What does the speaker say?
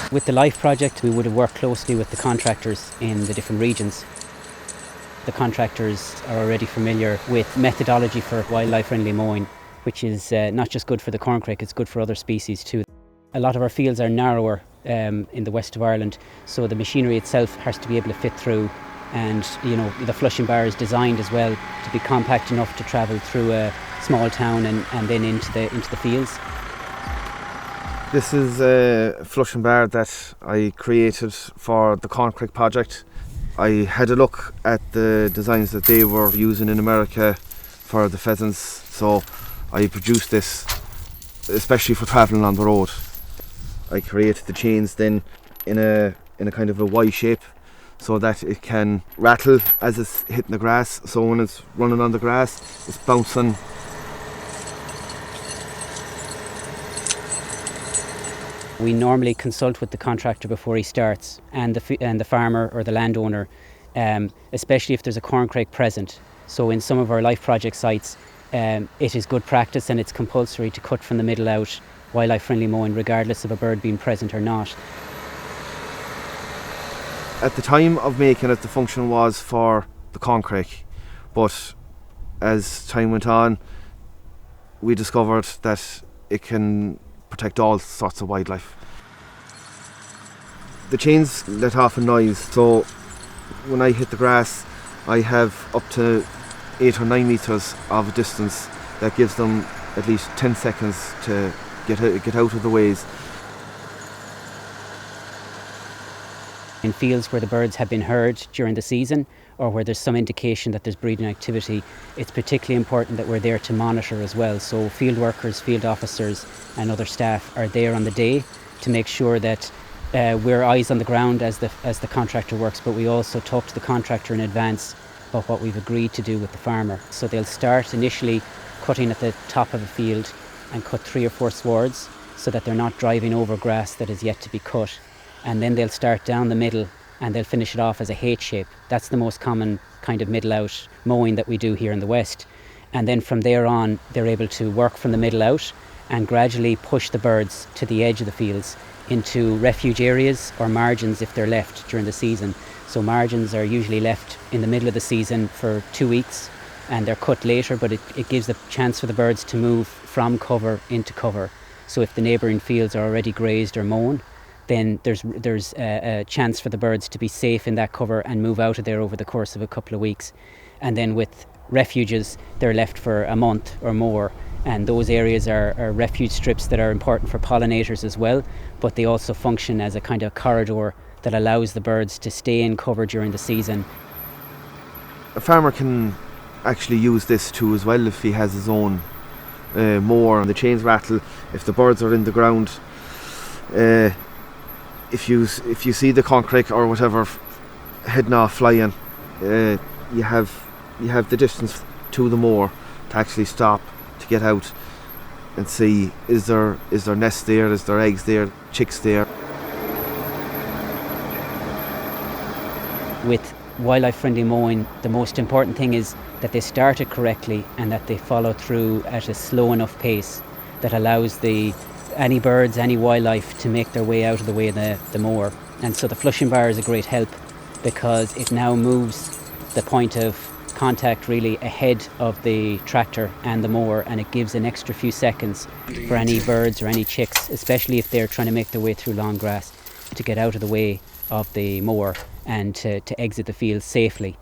With the LIFE project, we would have worked closely with the contractors in the different regions. The contractors are already familiar with methodology for wildlife-friendly mowing, which is not just good for the corncrake, it's good for other species too. A lot of our fields are narrower in the west of Ireland, so the machinery itself has to be able to fit through, and the flushing bar is designed as well to be compact enough to travel through a small town and then into the fields. This is a flushing bar that I created for the Corncrake project. I had a look at the designs that they were using in America for the pheasants, so I produced this especially for travelling on the road. I created the chains then in a kind of a Y shape so that it can rattle as it's hitting the grass, so when it's running on the grass it's bouncing. We normally consult with the contractor before he starts, and the farmer or the landowner, especially if there's a corncrake present. So in some of our LIFE project sites, it is good practice and it's compulsory to cut from the middle out wildlife-friendly mowing, regardless of a bird being present or not. At the time of making it, the function was for the corncrake, but as time went on, we discovered that it can protect all sorts of wildlife. The chains let off a noise, so when I hit the grass I have up to 8 or 9 metres of a distance that gives them at least 10 seconds to get out of the ways. In fields where the birds have been heard during the season, or where there's some indication that there's breeding activity, it's particularly important that we're there to monitor as well. So field workers, field officers and other staff are there on the day to make sure that we're eyes on the ground as the contractor works, but we also talk to the contractor in advance about what we've agreed to do with the farmer. So they'll start initially cutting at the top of a field and cut 3 or 4 swards so that they're not driving over grass that is yet to be cut. And then they'll start down the middle and they'll finish it off as a H shape. That's the most common kind of middle out mowing that we do here in the west. And then from there on, they're able to work from the middle out and gradually push the birds to the edge of the fields into refuge areas or margins if they're left during the season. So margins are usually left in the middle of the season for 2 weeks and they're cut later, but it gives the chance for the birds to move from cover into cover. So if the neighbouring fields are already grazed or mown, then there's a chance for the birds to be safe in that cover and move out of there over the course of a couple of weeks. And then with refuges, they're left for a month or more, and those areas are refuge strips that are important for pollinators as well, but they also function as a kind of corridor that allows the birds to stay in cover during the season. A farmer can actually use this too as well if he has his own mower and the chains rattle. If the birds are in the ground, if you see the corncrake or whatever heading off flying, you have the distance to the mower to actually stop, to get out and see is there nests there, is there eggs there, chicks there. With wildlife-friendly mowing, the most important thing is that they start it correctly and that they follow through at a slow enough pace that allows any birds, any wildlife to make their way out of the way of the mower. And so the flushing bar is a great help because it now moves the point of contact really ahead of the tractor and the mower, and it gives an extra few seconds for any birds or any chicks, especially if they're trying to make their way through long grass, to get out of the way of the mower and to exit the field safely.